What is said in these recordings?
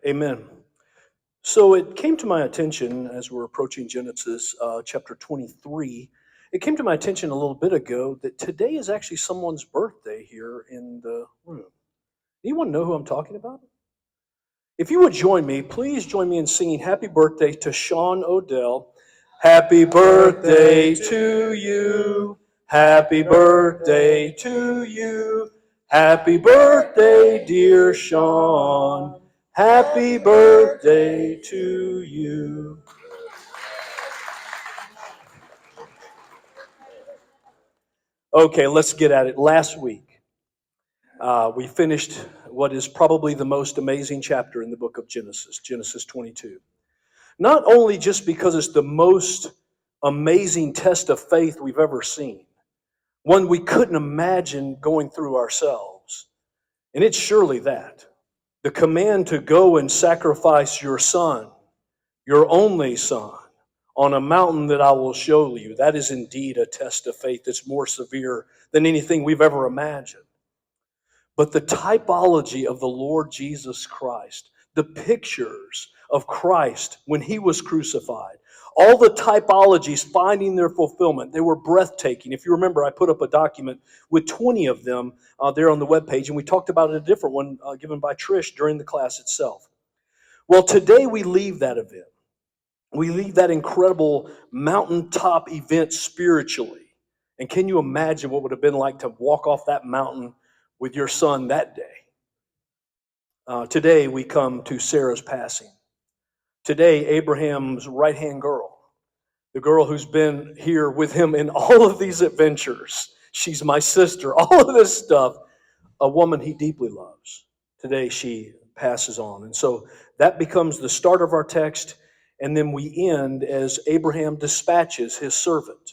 Amen. So it came to my attention as we're approaching Genesis chapter 23. It came to my attention a little bit ago that today is actually someone's birthday here in the room. Anyone know who I'm talking about? If you would join me, please join me in singing happy birthday to Sean Odell. Happy birthday to you. Happy birthday to you. Happy birthday, dear Sean. Happy birthday to you. Okay, let's get at it. Last week, we finished what is probably the most amazing chapter in the book of Genesis, Genesis 22. Not only just because it's the most amazing test of faith we've ever seen, one we couldn't imagine going through ourselves, and it's surely that. The command to go and sacrifice your son, your only son, on a mountain that I will show you, that is indeed a test of faith that's more severe than anything we've ever imagined. But the typology of the Lord Jesus Christ, the pictures of Christ when he was crucified, all the typologies finding their fulfillment, they were breathtaking. If you remember, I put up a document with 20 of them there on the webpage, and we talked about a different one given by Trish during the class itself. Well, today we leave that event. We leave that incredible mountaintop event spiritually. And can you imagine what would have been like to walk off that mountain with your son that day? Today we come to Sarah's passing. Today, Abraham's right-hand girl, the girl who's been here with him in all of these adventures. She's my sister, all of this stuff. A woman he deeply loves. Today she passes on. And so that becomes the start of our text. And then we end as Abraham dispatches his servant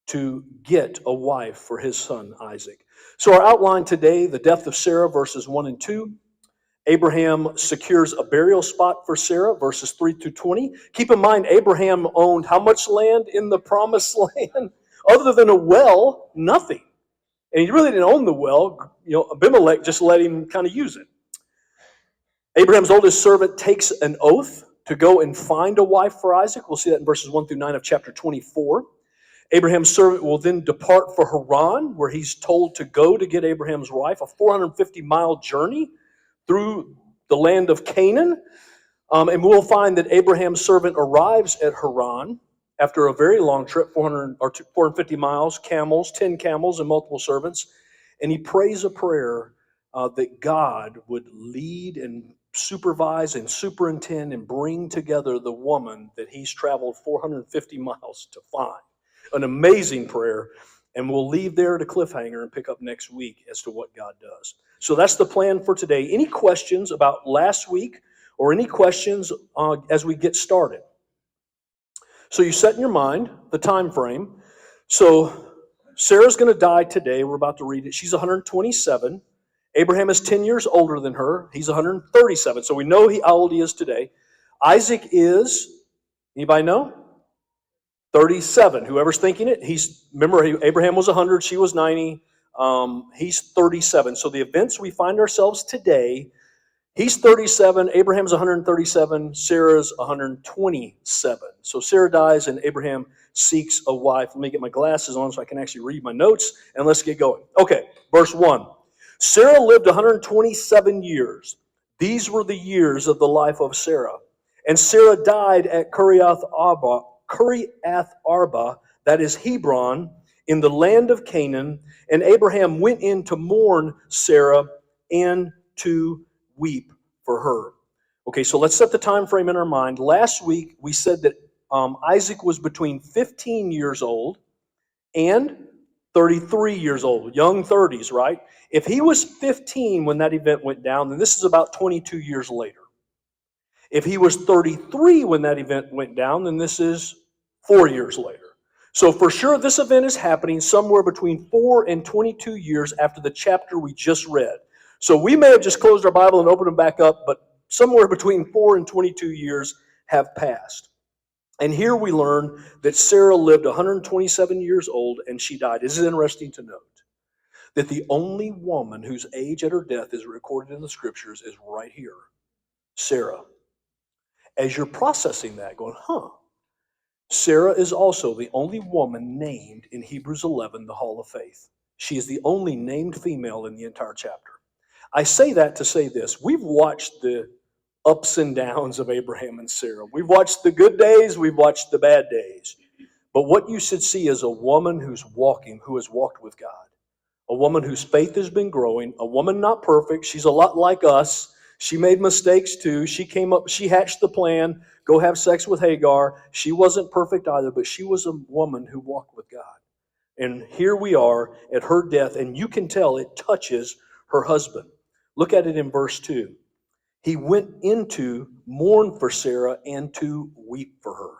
to get a wife for his son Isaac. So our outline today, the death of Sarah, verses 1 and 2. Abraham secures a burial spot for Sarah, verses 3 through 20. Keep in mind, Abraham owned how much land in the promised land? Other than a well, nothing. And he really didn't own the well. Abimelech just let him kind of use it. Abraham's oldest servant takes an oath to go and find a wife for Isaac. We'll see that in verses 1 through 9 of chapter 24. Abraham's servant will then depart for Haran, where he's told to go to get Abraham's wife, a 450-mile journey through the land of Canaan. And we'll find that Abraham's servant arrives at Haran after a very long trip, 450 miles, camels, 10 camels, and multiple servants. And he prays a prayer that God would lead and supervise and superintend and bring together the woman that he's traveled 450 miles to find. An amazing prayer. And we'll leave there at a cliffhanger and pick up next week as to what God does. So that's the plan for today. Any questions about last week or any questions as we get started? So you set in your mind the time frame. So Sarah's going to die today. We're about to read it. She's 127. Abraham is 10 years older than her. He's 137. So we know how old he is today. Isaac is, anybody know? 37. Whoever's thinking it, remember Abraham was 100, she was 90. He's 37. So the events we find ourselves today, he's 37, Abraham's 137, Sarah's 127. So Sarah dies and Abraham seeks a wife. Let me get my glasses on so I can actually read my notes, and let's get going. Okay, verse 1. Sarah lived 127 years. These were the years of the life of Sarah. And Sarah died at Kiriath Arba, that is Hebron, in the land of Canaan, and Abraham went in to mourn Sarah and to weep for her. Okay, so let's set the time frame in our mind. Last week, we said that Isaac was between 15 years old and 33 years old, young 30s, right? If he was 15 when that event went down, then this is about 22 years later. If he was 33 when that event went down, then this is 4 years later. So for sure, this event is happening somewhere between 4 and 22 years after the chapter we just read. So we may have just closed our Bible and opened them back up, but somewhere between 4 and 22 years have passed. And here we learn that Sarah lived 127 years old and she died. This is interesting to note that the only woman whose age at her death is recorded in the scriptures is right here. Sarah. As you're processing that, going, Sarah is also the only woman named in Hebrews 11, the Hall of Faith. She is the only named female in the entire chapter. I say that to say this. We've watched the ups and downs of Abraham and Sarah. We've watched the good days, we've watched the bad days. But what you should see is a woman who has walked with God. A woman whose faith has been growing, a woman not perfect. She's a lot like us. She made mistakes too. She hatched the plan, go have sex with Hagar. She wasn't perfect either, but she was a woman who walked with God. And here we are at her death, and you can tell it touches her husband. Look at it in verse 2. He went in to mourn for Sarah and to weep for her.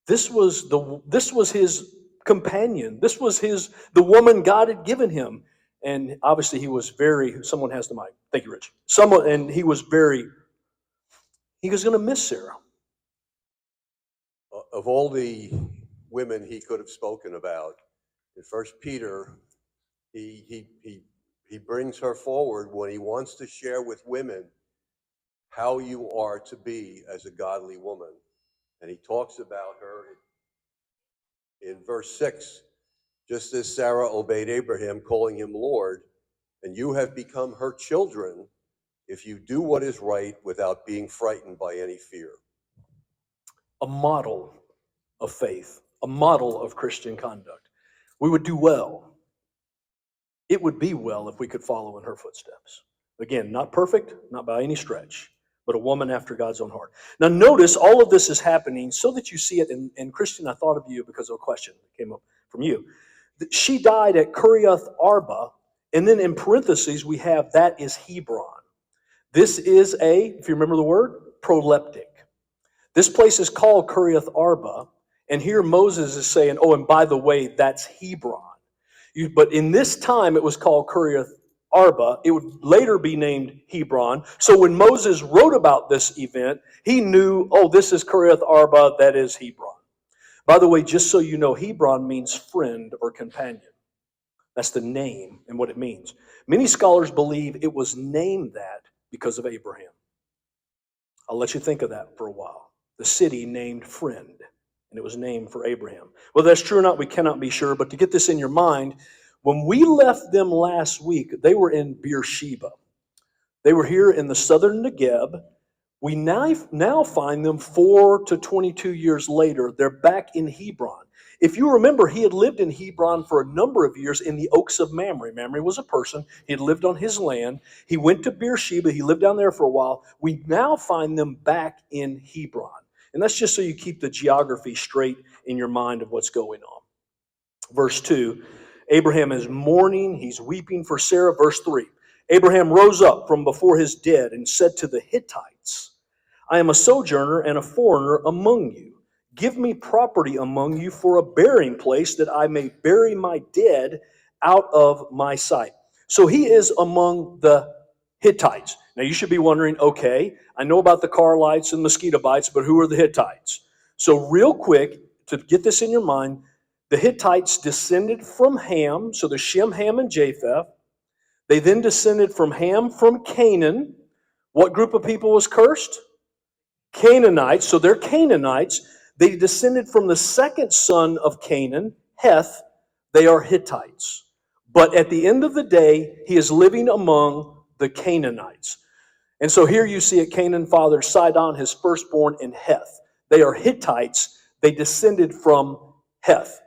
This was his companion. This was the woman God had given him. And obviously someone has the mic. Thank you, Rich. He was going to miss Sarah. Of all the women he could have spoken about, in 1 Peter, he brings her forward when he wants to share with women how you are to be as a godly woman. And he talks about her in verse 6, just as Sarah obeyed Abraham, calling him Lord, and you have become her children if you do what is right without being frightened by any fear. A model of faith, a model of Christian conduct. We would do well. It would be well if we could follow in her footsteps. Again, not perfect, not by any stretch, but a woman after God's own heart. Now notice all of this is happening so that you see it, and Christian, I thought of you because of a question that came up from you. She died at Kiriath Arba, and then in parentheses we have that is Hebron. This is if you remember the word, proleptic. This place is called Kiriath Arba, and here Moses is saying, oh, and by the way, that's Hebron. But in this time it was called Kiriath Arba. It would later be named Hebron. So when Moses wrote about this event, he knew, oh, this is Kiriath Arba, that is Hebron. By the way, just so you know, Hebron means friend or companion. That's the name and what it means. Many scholars believe it was named that because of Abraham. I'll let you think of that for a while. The city named friend, and it was named for Abraham. Whether that's true or not, we cannot be sure, but to get this in your mind, when we left them last week, they were in Beersheba. They were here in the southern Negev. We now find them 4 to 22 years later. They're back in Hebron. If you remember, he had lived in Hebron for a number of years in the Oaks of Mamre. Mamre was a person. He had lived on his land. He went to Beersheba. He lived down there for a while. We now find them back in Hebron. And that's just so you keep the geography straight in your mind of what's going on. Verse 2, Abraham is mourning. He's weeping for Sarah. Verse 3, Abraham rose up from before his dead and said to the Hittites, I am a sojourner and a foreigner among you. Give me property among you for a burying place that I may bury my dead out of my sight. So he is among the Hittites. Now you should be wondering, okay, I know about the Carlites and mosquito bites, but who are the Hittites? So real quick, to get this in your mind, the Hittites descended from Ham, so the Shem, Ham, and Japheth. They then descended from Ham from Canaan. What group of people was cursed? Canaanites. So they're Canaanites. They descended from the second son of Canaan, Heth. They are Hittites. But at the end of the day, he is living among the Canaanites. And so here you see it, Canaan fathered Sidon, his firstborn, and Heth. They are Hittites. They descended from Heth.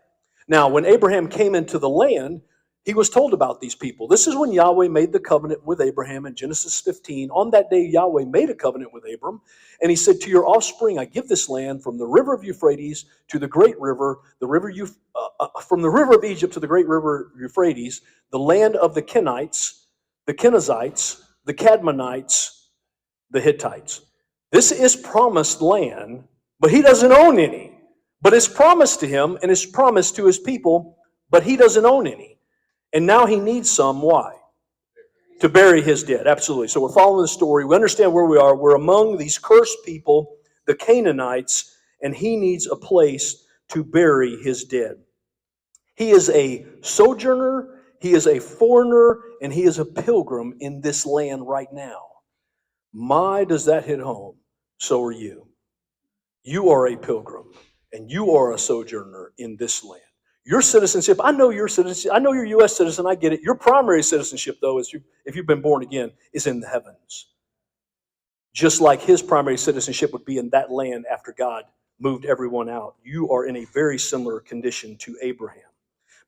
Now, when Abraham came into the land, he was told about these people. This is when Yahweh made the covenant with Abraham in Genesis 15. On that day, Yahweh made a covenant with Abram, and he said, to your offspring, I give this land from the river of Euphrates to the great river, from the river of Egypt to the great river Euphrates, the land of the Kenites, the Kenizzites, the Cadmonites, the Hittites. This is promised land, but he doesn't own any. But it's promised to him, and it's promised to his people, but he doesn't own any. And now he needs some. Why? To bury his dead. Absolutely. So we're following the story. We understand where we are. We're among these cursed people, the Canaanites, and he needs a place to bury his dead. He is a sojourner, he is a foreigner, and he is a pilgrim in this land right now. My, does that hit home? So are you. You are a pilgrim and you are a sojourner in this land. Your citizenship, I know your citizenship, I know you're a U.S. citizen, I get it. Your primary citizenship, though, is if you've been born again, is in the heavens. Just like his primary citizenship would be in that land after God moved everyone out. You are in a very similar condition to Abraham.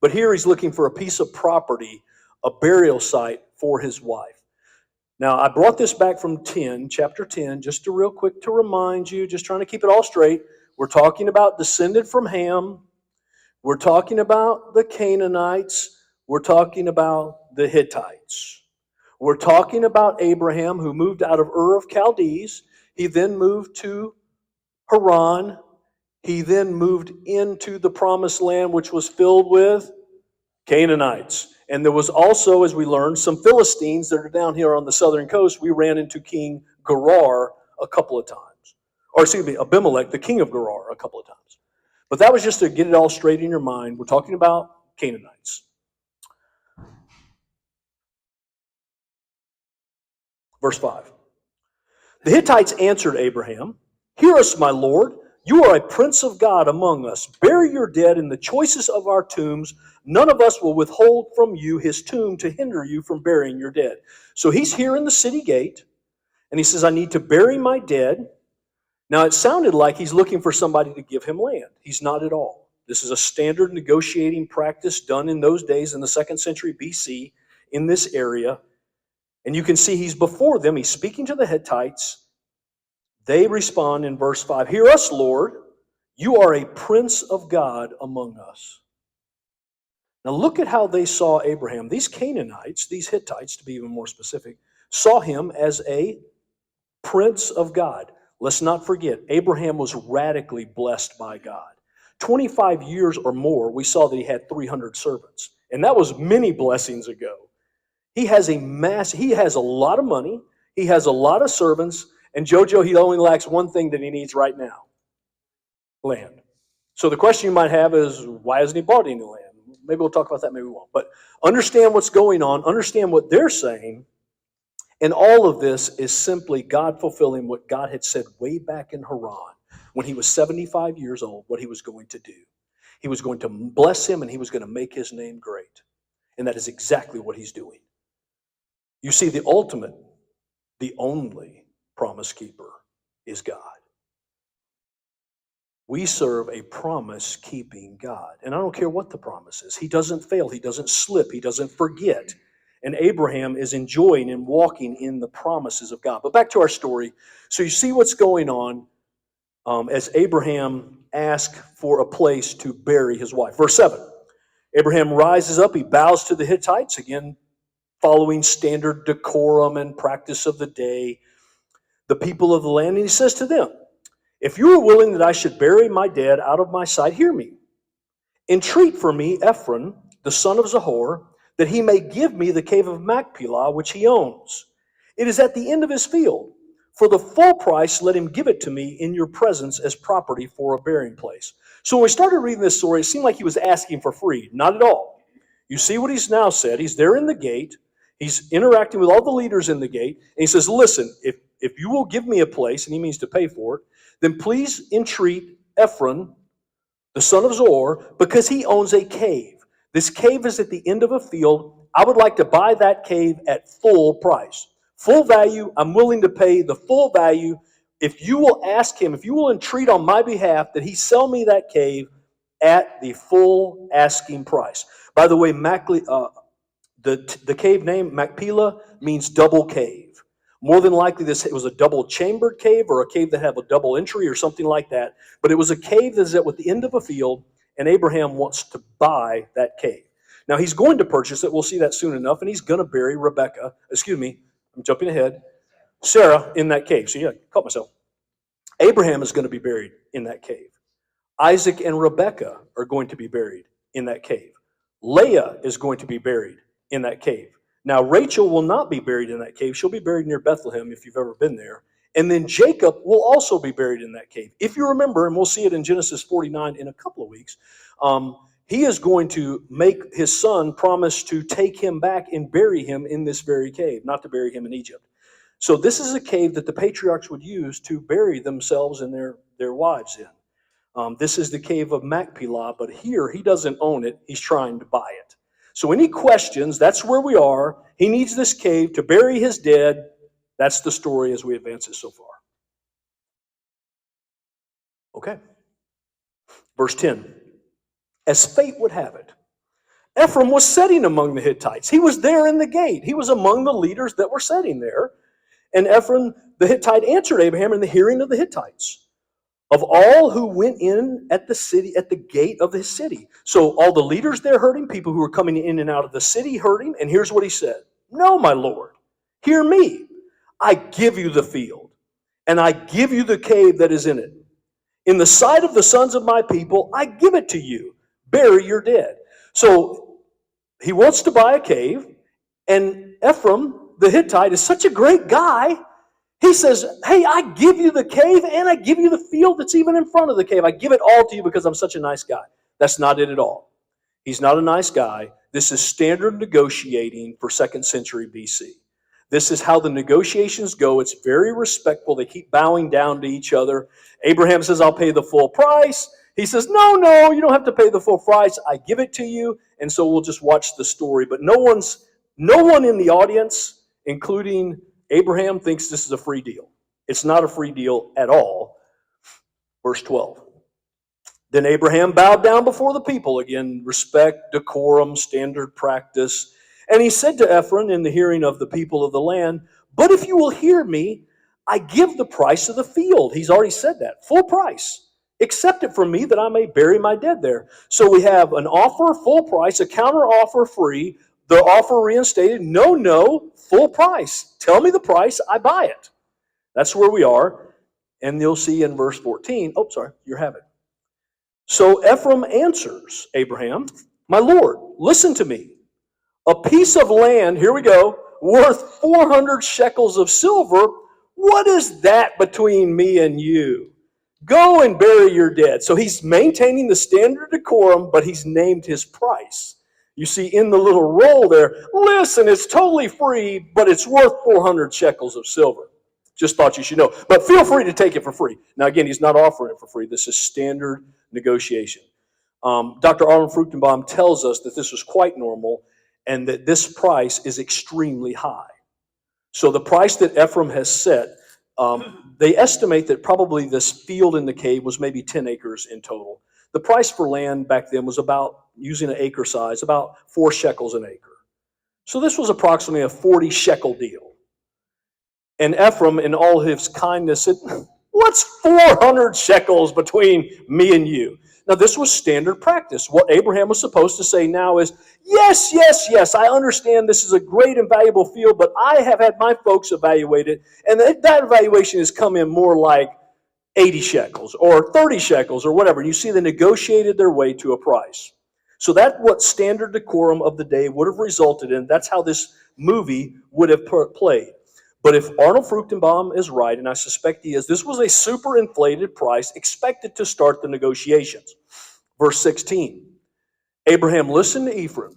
But here he's looking for a piece of property, a burial site for his wife. Now, I brought this back from chapter 10, just to real quick to remind you, just trying to keep it all straight. We're talking about descended from Ham. We're talking about the Canaanites. We're talking about the Hittites. We're talking about Abraham, who moved out of Ur of Chaldees. He then moved to Haran. He then moved into the promised land, which was filled with Canaanites. And there was also, as we learned, some Philistines that are down here on the southern coast. We ran into King Gerar a couple of times. Or excuse me, Abimelech, the king of Gerar, a couple of times. But that was just to get it all straight in your mind. We're talking about Canaanites. Verse 5. The Hittites answered Abraham, "Hear us, my lord. You are a prince of God among us. Bury your dead in the choicest of our tombs. None of us will withhold from you his tomb to hinder you from burying your dead." So he's here in the city gate, and he says, I need to bury my dead. Now, it sounded like he's looking for somebody to give him land. He's not at all. This is a standard negotiating practice done in those days in the 2nd century BC in this area. And you can see he's before them. He's speaking to the Hittites. They respond in verse 5, "Hear us, Lord. You are a prince of God among us." Now look at how they saw Abraham. These Canaanites, these Hittites to be even more specific, saw him as a prince of God. Let's not forget, Abraham was radically blessed by God. 25 years or more, we saw that he had 300 servants. And that was many blessings ago. He has a lot of money. He has a lot of servants. And Jojo, he only lacks one thing that he needs right now: land. So the question you might have is, why hasn't he bought any land? Maybe we'll talk about that, maybe we won't. But understand what's going on. Understand what they're saying. And all of this is simply God fulfilling what God had said way back in Haran when he was 75 years old, what he was going to do. He was going to bless him and he was going to make his name great. And that is exactly what he's doing. You see, the ultimate, the only promise keeper is God. We serve a promise-keeping God. And I don't care what the promise is. He doesn't fail. He doesn't slip. He doesn't forget. And Abraham is enjoying and walking in the promises of God. But back to our story. So you see what's going on as Abraham asks for a place to bury his wife. Verse 7. Abraham rises up. He bows to the Hittites, again, following standard decorum and practice of the day, the people of the land. And he says to them, "If you are willing that I should bury my dead out of my sight, hear me. Entreat for me Ephron, the son of Zohar, that he may give me the cave of Machpelah, which he owns. It is at the end of his field. For the full price, let him give it to me in your presence as property for a burying place." So when we started reading this story, it seemed like he was asking for free. Not at all. You see what he's now said. He's there in the gate. He's interacting with all the leaders in the gate. And he says, listen, if you will give me a place, and he means to pay for it, then please entreat Ephron, the son of Zohar, because he owns a cave. This cave is at the end of a field. I would like to buy that cave at full price. Full value. I'm willing to pay the full value. If you will ask him, if you will entreat on my behalf that he sell me that cave at the full asking price. By the way, the cave name, Machpelah, means double cave. More than likely, it was a double-chambered cave or a cave that had a double entry or something like that. But it was a cave that is at the end of a field, and Abraham wants to buy that cave. Now, he's going to purchase it. We'll see that soon enough. And he's going to bury I'm jumping ahead, Sarah in that cave. So, yeah, caught myself. Abraham is going to be buried in that cave. Isaac and Rebekah are going to be buried in that cave. Leah is going to be buried in that cave. Now, Rachel will not be buried in that cave. She'll be buried near Bethlehem if you've ever been there. And then Jacob will also be buried in that cave. If you remember, and we'll see it in Genesis 49 in a couple of weeks, he is going to make his son promise to take him back and bury him in this very cave, not to bury him in Egypt. So this is a cave that the patriarchs would use to bury themselves and their wives in. This is the cave of Machpelah, but here he doesn't own it. He's trying to buy it. So any questions, that's where we are. He needs this cave to bury his dead. That's the story as we advance it so far. Okay. Verse 10. As fate would have it, Ephraim was sitting among the Hittites. He was there in the gate. He was among the leaders that were sitting there. And Ephraim the Hittite answered Abraham in the hearing of the Hittites, of all who went in at the city, at the gate of his city. So all the leaders there heard him, people who were coming in and out of the city heard him, and here's what he said. No, my Lord, hear me. I give you the field, and I give you the cave that is in it. In the sight of the sons of my people, I give it to you. Bury your dead. So he wants to buy a cave, and Ephraim the Hittite is such a great guy. He says, hey, I give you the cave and I give you the field that's even in front of the cave. I give it all to you because I'm such a nice guy. That's not it at all. He's not a nice guy. This is standard negotiating for 2nd century BC. This is how the negotiations go. It's very respectful. They keep bowing down to each other. Abraham says, I'll pay the full price. He says, no, you don't have to pay the full price. I give it to you. And so we'll just watch the story. But no one in the audience, including Abraham, thinks this is a free deal. It's not a free deal at all. Verse 12. Then Abraham bowed down before the people. Again, respect, decorum, standard practice. And he said to Ephraim in the hearing of the people of the land, but if you will hear me, I give the price of the field. He's already said that. Full price. Accept it from me that I may bury my dead there. So we have an offer, full price, a counter offer, free, the offer reinstated, no, full price. Tell me the price, I buy it. That's where we are. And you'll see in verse 14, you have it. So Ephraim answers Abraham, my Lord, listen to me. A piece of land, here we go, worth 400 shekels of silver. What is that between me and you? Go and bury your dead. So he's maintaining the standard decorum, but he's named his price. You see in the little roll there, listen, it's totally free, but it's worth 400 shekels of silver. Just thought you should know. But feel free to take it for free. Now, again, he's not offering it for free. This is standard negotiation. Dr. Arnold Fruchtenbaum tells us that this was quite normal and that this price is extremely high. So the price that Ephraim has set, they estimate that probably this field in the cave was maybe 10 acres in total. The price for land back then was about, using an acre size, about 4 shekels an acre. So this was approximately a 40 shekel deal. And Ephraim, in all his kindness, said, what's 400 shekels between me and you? Now, this was standard practice. What Abraham was supposed to say now is, yes, I understand this is a great and valuable field, but I have had my folks evaluate it, and that evaluation has come in more like 80 shekels or 30 shekels or whatever. You see, they negotiated their way to a price. So that's what standard decorum of the day would have resulted in. That's how this movie would have played. But if Arnold Fruchtenbaum is right, and I suspect he is, this was a super inflated price expected to start the negotiations. Verse 16, Abraham listened to Ephraim,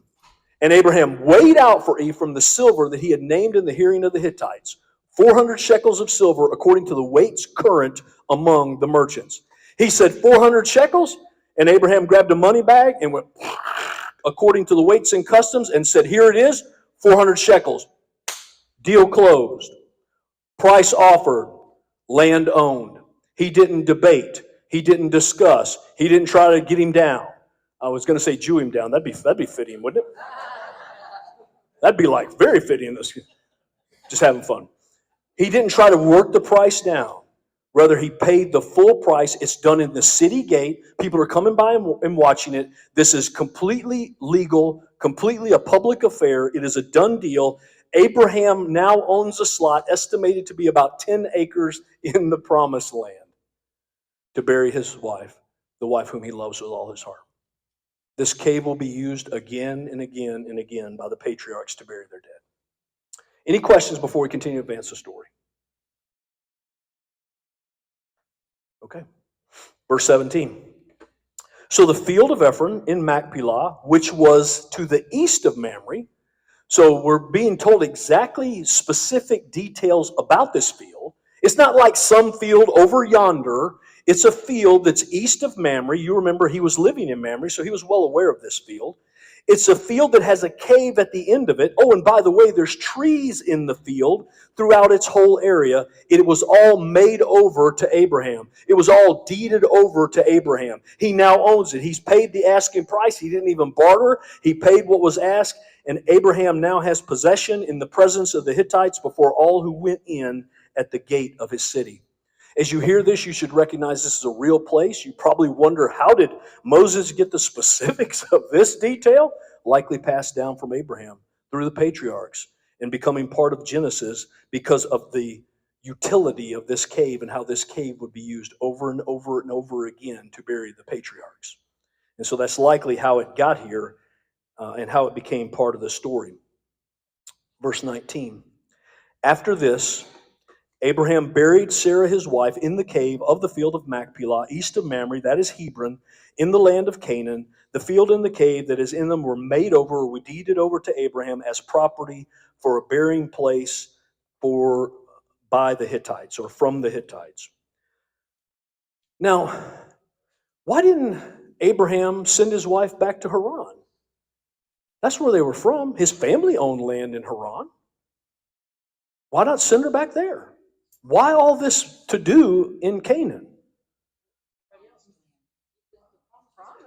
and Abraham weighed out for Ephraim the silver that he had named in the hearing of the Hittites, 400 shekels of silver according to the weights current among the merchants. He said 400 shekels, and Abraham grabbed a money bag and went according to the weights and customs and said, here it is, 400 shekels. Deal closed. Price offered. Land owned. He didn't debate. He didn't discuss. He didn't try to get him down. I was going to say Jew him down. That'd be fitting, wouldn't it? That'd be like very fitting. Just having fun. He didn't try to work the price down. Rather, he paid the full price. It's done in the city gate. People are coming by and watching it. This is completely legal, completely a public affair. It is a done deal. Abraham now owns a slot estimated to be about 10 acres in the promised land to bury his wife, the wife whom he loves with all his heart. This cave will be used again and again and again by the patriarchs to bury their dead. Any questions before we continue to advance the story? Okay. Verse 17. So the field of Ephraim in Machpelah, which was to the east of Mamre, So we're being told exactly specific details about this field. It's not like some field over yonder. It's a field that's east of Mamre. You remember he was living in Mamre, so he was well aware of this field. It's a field that has a cave at the end of it. Oh, and by the way, there's trees in the field throughout its whole area. It was all made over to Abraham. It was all deeded over to Abraham. He now owns it. He's paid the asking price. He didn't even barter. He paid what was asked. And Abraham now has possession in the presence of the Hittites before all who went in at the gate of his city. As you hear this, you should recognize this is a real place. You probably wonder, how did Moses get the specifics of this detail? Likely passed down from Abraham through the patriarchs and becoming part of Genesis because of the utility of this cave and how this cave would be used over and over and over again to bury the patriarchs. And so that's likely how it got here and how it became part of the story. Verse 19. After this, Abraham buried Sarah his wife in the cave of the field of Machpelah, east of Mamre, that is Hebron, in the land of Canaan. The field and the cave that is in them were made over, or were deeded over to Abraham as property for a burying place by the Hittites, or from the Hittites. Now, why didn't Abraham send his wife back to Haran? That's where they were from. His family owned land in Haran. Why not send her back there? Why all this to do in Canaan?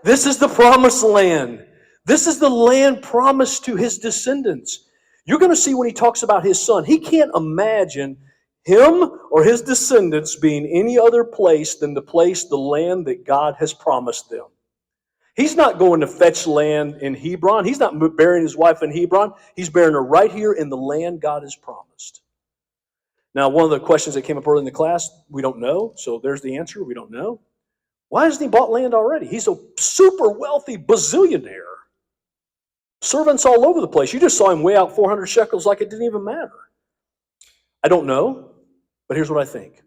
This is the promised land. This is the land promised to his descendants. You're going to see when he talks about his son, he can't imagine him or his descendants being any other place than the land that God has promised them. He's not going to fetch land in Hebron. He's not burying his wife in Hebron. He's burying her right here in the land God has promised. Now, one of the questions that came up early in the class, we don't know. So there's the answer. We don't know. Why hasn't he bought land already? He's a super wealthy bazillionaire. Servants all over the place. You just saw him weigh out 400 shekels like it didn't even matter. I don't know, but here's what I think.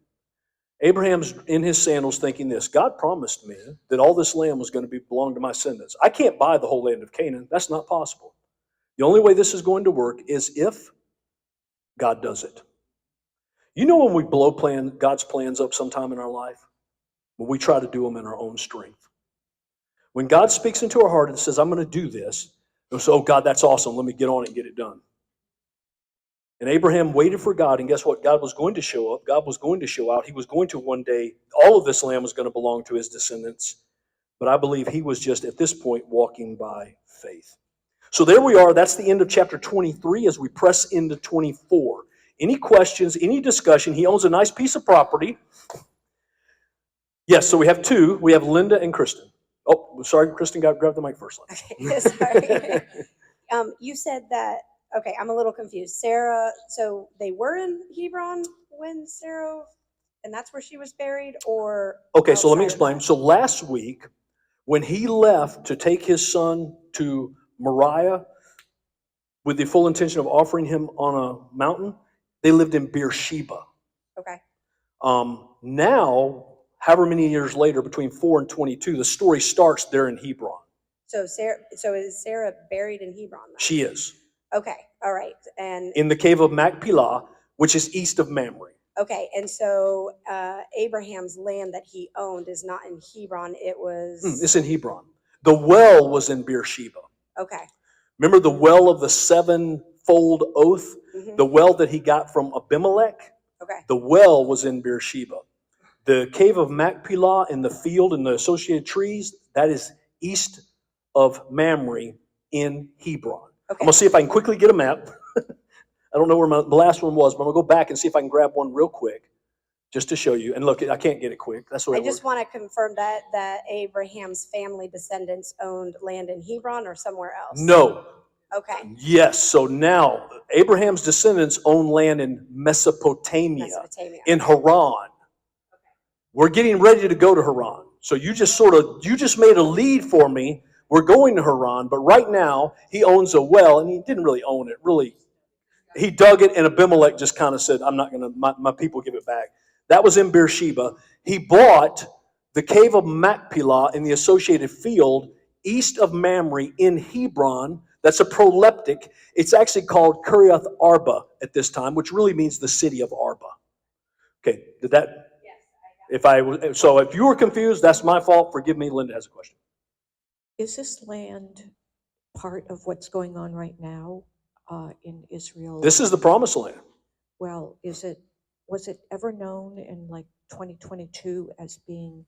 Abraham's in his sandals thinking this: God promised me that all this land was going to belong to my descendants. I can't buy the whole land of Canaan. That's not possible. The only way this is going to work is if God does it. You know when we blow God's plans up sometime in our life? When we try to do them in our own strength. When God speaks into our heart and says, I'm going to do this, and so, oh God, that's awesome. Let me get on it and get it done. And Abraham waited for God, and guess what? God was going to show up. God was going to show out. He was going to one day, all of this land was going to belong to his descendants. But I believe he was just at this point walking by faith. So there we are. That's the end of chapter 23 as we press into 24. Any questions, any discussion? He owns a nice piece of property. Yes, so we have two. We have Linda and Kristen. Oh, sorry, Kristen, grab the mic first. Okay, sorry. You said that, okay, I'm a little confused. Sarah, so they were in Hebron when Sarah, and that's where she was buried, or? Okay, so let me outside of explain. that? So last week, when he left to take his son to Moriah with the full intention of offering him on a mountain, they lived in Beersheba. Okay, Now, however many years later, between 4 and 22, the story starts there in Hebron. so is Sarah buried in Hebron then? She is. Okay, all right, and, In the cave of Machpelah, which is east of Mamre. okay, and so Abraham's land that he owned is not in Hebron, it was, It's in Hebron. The well was in Beersheba. okay. Remember the well of the sevenfold oath? Mhm. The well that he got from Abimelech? Okay, The well was in Beersheba. The cave of Machpelah in the field and the associated trees, that is east of Mamre in Hebron. I'm okay. going to see if I can quickly get a map. I don't know where the last one was, but I'm going to go back and see if I can grab one real quick just to show you. And look, I can't get it quick. That's what I just want to confirm that Abraham's family descendants owned land in Hebron or somewhere else? No. Okay, Yes. So now Abraham's descendants own land in Mesopotamia, Mesopotamia. in Haran. We're getting ready to go to Haran. So you just made a lead for me. We're going to Haran, but right now he owns a well, and he didn't really own it. Really, he dug it, and Abimelech just kind of said, I'm not going to, my people give it back. That was in Beersheba. He bought the cave of Machpelah in the associated field east of Mamre in Hebron. That's a proleptic. It's actually called Kiriath Arba at this time, which really means the city of Arba. Okay, did that? So if you were confused, that's my fault. Forgive me. Linda has a question. Is this land part of what's going on right now in Israel? This is the promised land. Well, was it ever known in like 2022 as being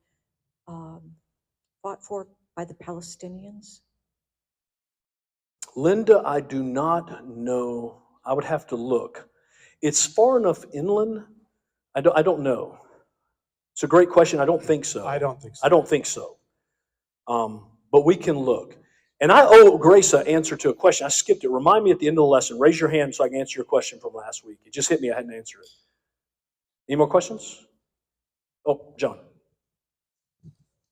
fought for by the Palestinians? Linda, I do not know. I would have to look. It's far enough inland. I don't know. It's a great question. I don't think so. I don't think so. I don't think so. But we can look. And I owe Grace an answer to a question. I skipped it. Remind me at the end of the lesson. Raise your hand so I can answer your question from last week. It just hit me. I hadn't answered it. Any more questions? Oh, John.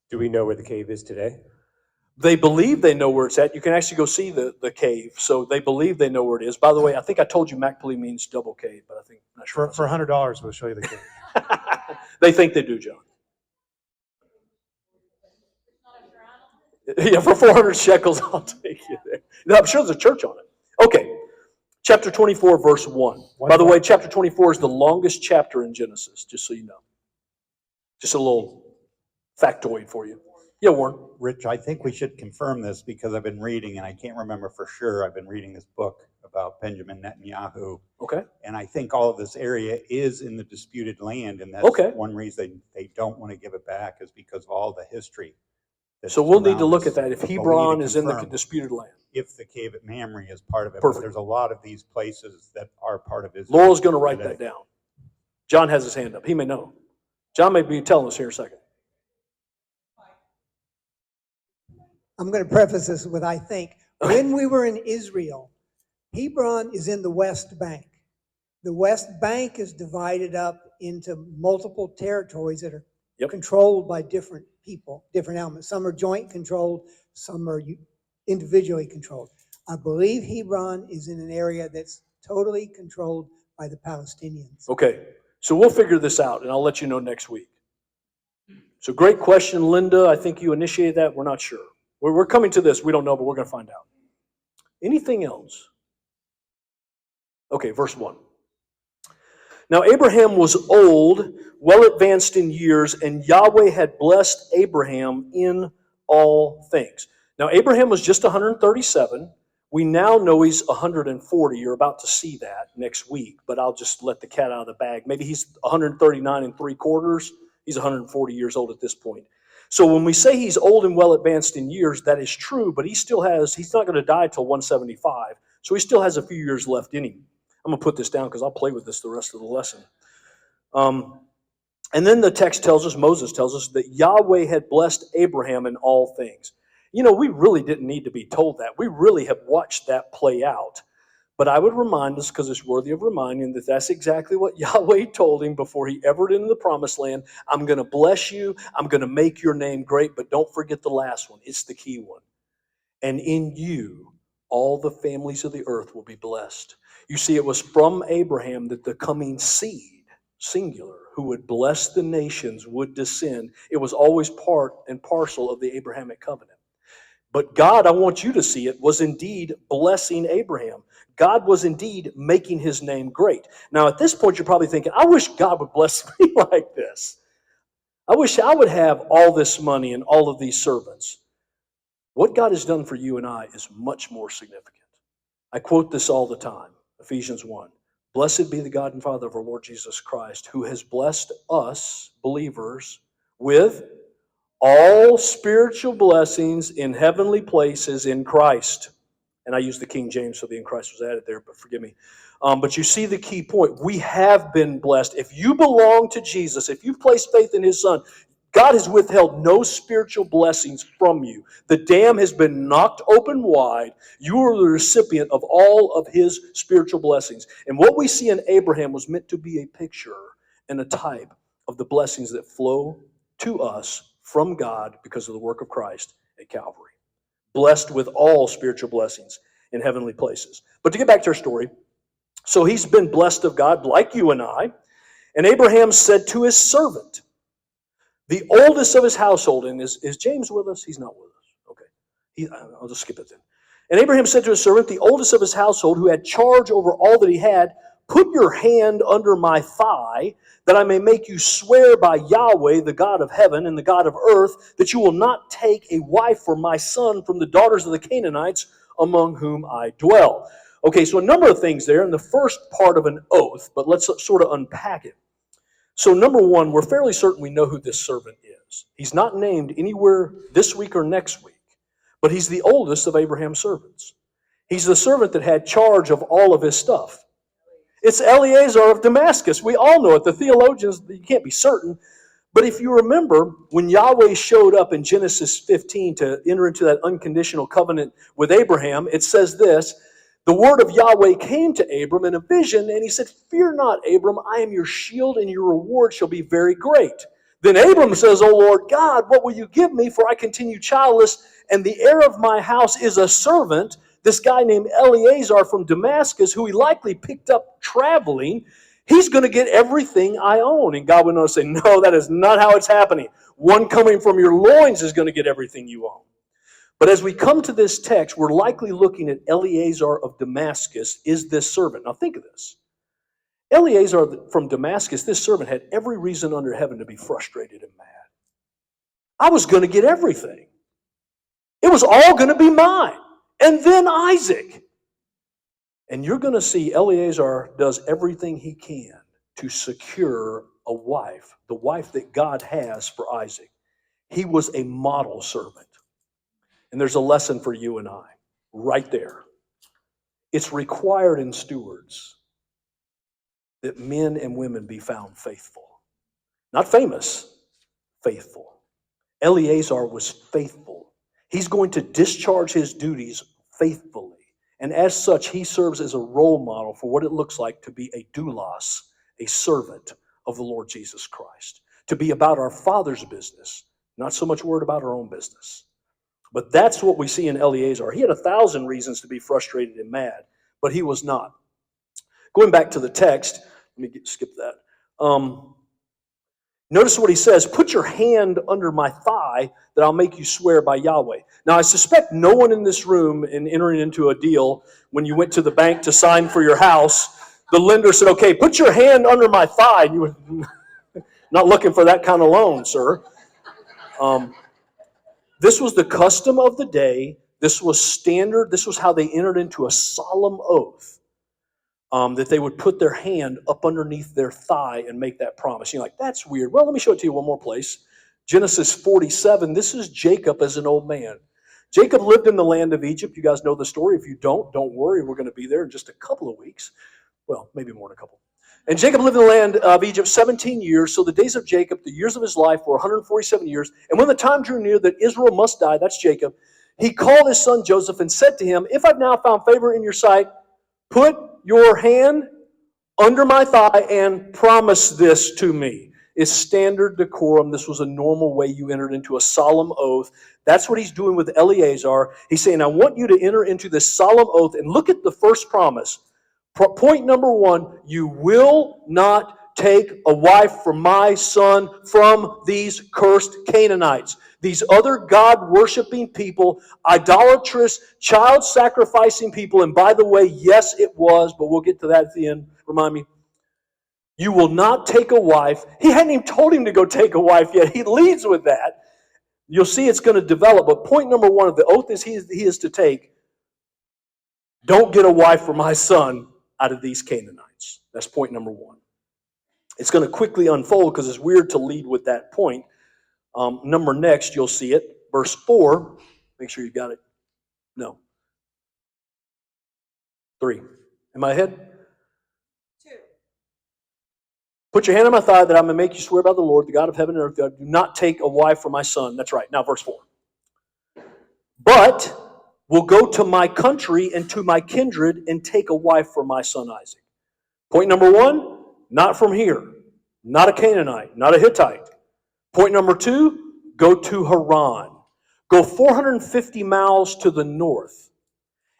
Do we know where the cave is today? They believe they know where it's at. You can actually go see the cave. So they believe they know where it is. By the way, I think I told you Macplee means double cave, but I think I'm not sure. For $100, we'll show you the cave. They think they do, John. Yeah, for 400 shekels, I'll take you there. No, I'm sure there's a church on it. Okay, chapter 24, verse 1. By the way, chapter 24 is the longest chapter in Genesis, just so you know. Just a little factoid for you. Yeah, Warren. Rich, I think we should confirm this because I've been reading, and I can't remember for sure, I've been reading this book about Benjamin Netanyahu. Okay. And I think all of this area is in the disputed land, and that's Okay. one reason they don't want to give it back is because of all the history. So we'll need to around look this. at that if But we need Hebron to is in the confirm disputed land. if the cave at Mamre is part of it. Perfect. But there's a lot of these places that are part of Israel. Laurel's going to write today. that down. John has his hand up. He may know. John may be telling us here in a second. I'm going to preface this with, I think, when we were in Israel, Hebron is in the West Bank. The West Bank is divided up into multiple territories that are controlled by different people, different elements. Some are joint controlled, some are individually controlled. I believe Hebron is in an area that's totally controlled by the Palestinians. Okay, so we'll figure this out, and I'll let you know next week. So great question, Linda. I think you initiated that. We're not sure. We're coming to this. We don't know, but we're going to find out. Anything else? Okay, verse 1. Now Abraham was old, well advanced in years, and Yahweh had blessed Abraham in all things. Now Abraham was just 137. We now know he's 140. You're about to see that next week, but I'll just let the cat out of the bag. Maybe he's 139 3/4. He's 140 years old at this point. So when we say he's old and well advanced in years, that is true, but he's not going to die till 175. So he still has a few years left in him. I'm going to put this down because I'll play with this the rest of the lesson. And then the text tells us, Moses tells us, that Yahweh had blessed Abraham in all things. You know, we really didn't need to be told that. We really have watched that play out. But I would remind us, because it's worthy of reminding, that that's exactly what Yahweh told him before he entered into the promised land. I'm going to bless you. I'm going to make your name great. But don't forget the last one. It's the key one. And in you, all the families of the earth will be blessed. You see, it was from Abraham that the coming seed, singular, who would bless the nations would descend. It was always part and parcel of the Abrahamic covenant. But God, I want you to see it, was indeed blessing Abraham. God was indeed making his name great. Now, at this point, you're probably thinking, I wish God would bless me like this. I wish I would have all this money and all of these servants. What God has done for you and I is much more significant. I quote this all the time, Ephesians 1. Blessed be the God and Father of our Lord Jesus Christ, who has blessed us, believers, with all spiritual blessings in heavenly places in Christ. And I use the King James, so the in Christ was added there, but forgive me. But you see the key point. We have been blessed. If you belong to Jesus, if you've placed faith in his Son, God has withheld no spiritual blessings from you. The dam has been knocked open wide. You are the recipient of all of his spiritual blessings. And what we see in Abraham was meant to be a picture and a type of the blessings that flow to us from God because of the work of Christ at Calvary. Blessed with all spiritual blessings in heavenly places. But to get back to our story, so he's been blessed of God like you and I. And Abraham said to his servant, the oldest of his household, and is James with us? He's not with us. Okay. I'll just skip it then. And Abraham said to his servant, the oldest of his household, who had charge over all that he had, put your hand under my thigh, that I may make you swear by Yahweh, the God of heaven and the God of earth, that you will not take a wife for my son from the daughters of the Canaanites among whom I dwell. Okay, so a number of things there in the first part of an oath, but let's sort of unpack it. So number one, we're fairly certain we know who this servant is. He's not named anywhere this week or next week, but he's the oldest of Abraham's servants. He's the servant that had charge of all of his stuff. It's Eleazar of Damascus. We all know it. The theologians, you can't be certain. But if you remember, when Yahweh showed up in Genesis 15 to enter into that unconditional covenant with Abraham, it says this, the word of Yahweh came to Abram in a vision, and he said, fear not, Abram, I am your shield, and your reward shall be very great. Then Abram says, O Lord God, what will you give me? For I continue childless, and the heir of my house is a servant, this guy named Eleazar from Damascus, who he likely picked up traveling. He's going to get everything I own. And God went on to say, no, that is not how it's happening. One coming from your loins is going to get everything you own. But as we come to this text, we're likely looking at Eleazar of Damascus is this servant. Now think of this. Eleazar from Damascus, this servant had every reason under heaven to be frustrated and mad. I was going to get everything. It was all going to be mine. And then Isaac. And you're going to see Eleazar does everything he can to secure a wife, the wife that God has for Isaac. He was a model servant. And there's a lesson for you and I right there. It's required in stewards that men and women be found faithful. Not famous, faithful. Eleazar was faithful. He's going to discharge his duties faithfully. And as such, he serves as a role model for what it looks like to be a doulos, a servant of the Lord Jesus Christ. To be about our Father's business, not so much worried about our own business. But that's what we see in Eleazar. He had 1,000 reasons to be frustrated and mad, but he was not. Going back to the text, let me skip that. Notice what he says, put your hand under my thigh that I'll make you swear by Yahweh. Now, I suspect no one in this room in entering into a deal, when you went to the bank to sign for your house, the lender said, okay, put your hand under my thigh. And you were not looking for that kind of loan, sir. This was the custom of the day. This was standard. This was how they entered into a solemn oath, that they would put their hand up underneath their thigh and make that promise. You're like, that's weird. Well, let me show it to you one more place. Genesis 47, this is Jacob as an old man. Jacob lived in the land of Egypt. You guys know the story. If you don't worry. We're going to be there in just a couple of weeks. Well, maybe more than a couple. And Jacob lived in the land of Egypt 17 years. So the days of Jacob, the years of his life, were 147 years. And when the time drew near that Israel must die, that's Jacob, he called his son Joseph and said to him, if I've now found favor in your sight, put your hand under my thigh and promise this to me. It's standard decorum. This was a normal way you entered into a solemn oath. That's what he's doing with Eleazar. He's saying, I want you to enter into this solemn oath. And look at the first promise. Point number one, you will not take a wife for my son from these cursed Canaanites. These other God-worshiping people, idolatrous, child-sacrificing people. And by the way, yes, it was, but we'll get to that at the end. Remind me. You will not take a wife. He hadn't even told him to go take a wife yet. He leads with that. You'll see it's going to develop. But point number one of the oath is he is to take, don't get a wife for my son out of these Canaanites. That's point number one. It's going to quickly unfold because it's weird to lead with that point. Number next, you'll see it. Verse 4. Make sure you got it. No. 3. Am I ahead? 2. Put your hand on my thigh that I may make you swear by the Lord, the God of heaven and earth, that I do not take a wife for my son. That's right. Now, verse 4. But will go to my country and to my kindred and take a wife for my son Isaac. Point number one, not from here. Not a Canaanite, not a Hittite. Point number 2, go to Haran. Go 450 miles to the north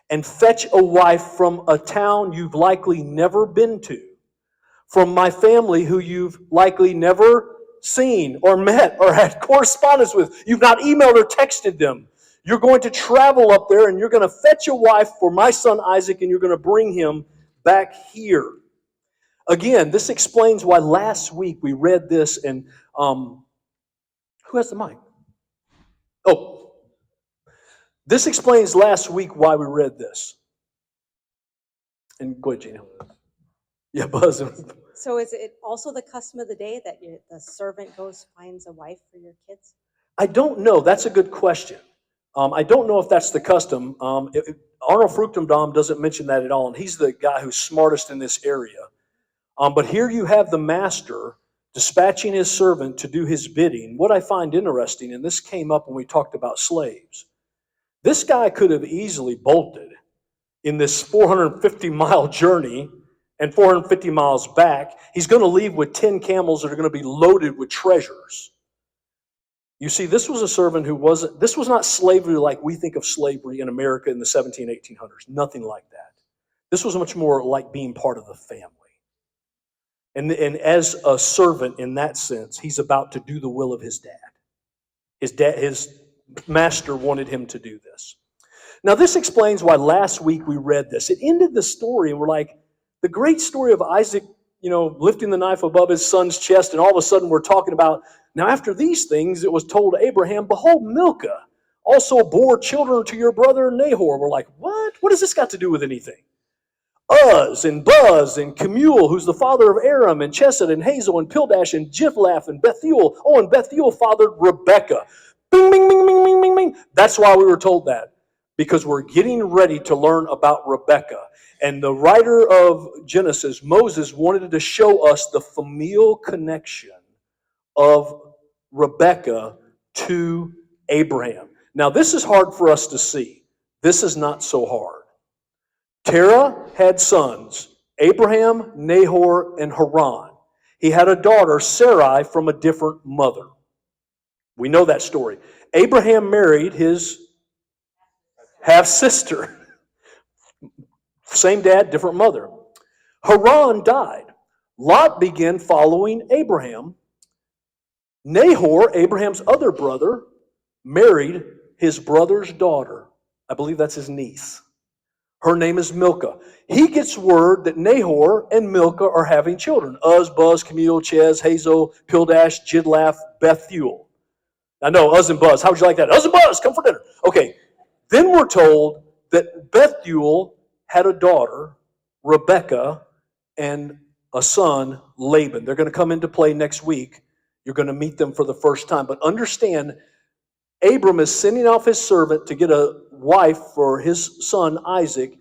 and fetch a wife from a town you've likely never been to, from my family who you've likely never seen or met or had correspondence with. You've not emailed or texted them. You're going to travel up there and you're going to fetch a wife for my son Isaac and you're going to bring him back here. Again, this explains why last week we read this and who has the mic? Oh, this explains last week why we read this. And go ahead, Gina. Yeah, Buzz. So is it also the custom of the day that the servant goes finds a wife for your kids? I don't know. That's a good question. I don't know if that's the custom. Arnold Fruchtenbaum doesn't mention that at all, and he's the guy who's smartest in this area. But here you have the master dispatching his servant to do his bidding. What I find interesting, and this came up when we talked about slaves, this guy could have easily bolted in this 450-mile journey and 450 miles back. He's going to leave with 10 camels that are going to be loaded with treasures. You see, this was a servant this was not slavery like we think of slavery in America in the 1800s. Nothing like that. This was much more like being part of the family. And as a servant in that sense, he's about to do the will of his dad. His master wanted him to do this. Now, this explains why last week we read this. It ended the story, and we're like, the great story of Isaac, lifting the knife above his son's chest, and all of a sudden we're talking about, now after these things, it was told to Abraham, behold, Milcah also bore children to your brother Nahor. We're like, what? What has this got to do with anything? Uz and Buz and Kemuel, who's the father of Aram and Chesed and Hazel and Pildash and Jiphlaph and Bethuel. Oh, and Bethuel fathered Rebekah. Bing, bing, bing, bing, bing, bing, bing. That's why we were told that, because we're getting ready to learn about Rebekah. And the writer of Genesis, Moses, wanted to show us the familial connection of Rebekah to Abraham. Now, this is hard for us to see. This is not so hard. Terah had sons, Abraham, Nahor, and Haran. He had a daughter, Sarai, from a different mother. We know that story. Abraham married his half-sister. Same dad, different mother. Haran died. Lot began following Abraham. Nahor, Abraham's other brother, married his brother's daughter. I believe that's his niece. Her name is Milcah. He gets word that Nahor and Milcah are having children. Uz, Buz, Kemuel, Ches, Hazel, Pildash, Jidlaph, Bethuel. I know, Uz and Buz. How would you like that? Uz and Buz, come for dinner. Okay. Then we're told that Bethuel had a daughter, Rebekah, and a son, Laban. They're going to come into play next week. You're going to meet them for the first time. But understand, Abram is sending off his servant to get a wife for his son Isaac.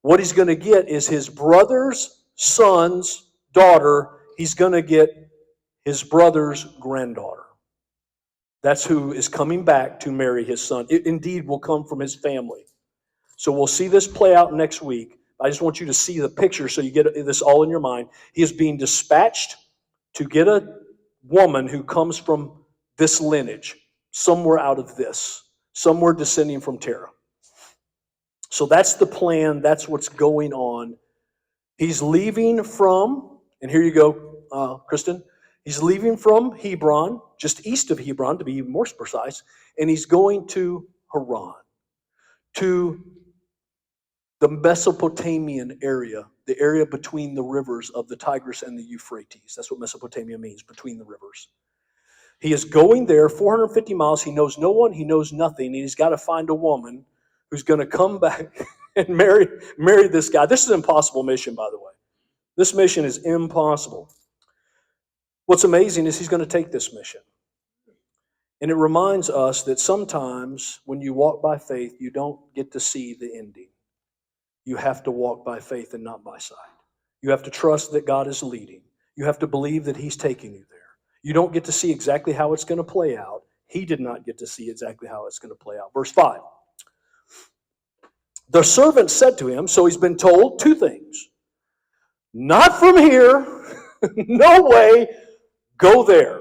What he's going to get is his brother's son's daughter. He's going to get his brother's granddaughter. That's who is coming back to marry his son. It indeed will come from his family. So we'll see this play out next week. I just want you to see the picture so you get this all in your mind. He is being dispatched to get a woman who comes from this lineage, somewhere out of this, somewhere descending from Terah. So that's the plan. That's what's going on. He's leaving from, and here you go, Kristen. He's leaving from Hebron, just east of Hebron, to be even more precise, and he's going to Haran, to the Mesopotamian area, the area between the rivers of the Tigris and the Euphrates. That's what Mesopotamia means, between the rivers. He is going there 450 miles. He knows no one. He knows nothing. And he's got to find a woman who's going to come back and marry this guy. This is an impossible mission, by the way. This mission is impossible. What's amazing is he's going to take this mission. And it reminds us that sometimes when you walk by faith, you don't get to see the ending. You have to walk by faith and not by sight. You have to trust that God is leading. You have to believe that he's taking you there. You don't get to see exactly how it's going to play out. He did not get to see exactly how it's going to play out. Verse 5. The servant said to him, so he's been told two things. Not from here. No way. Go there.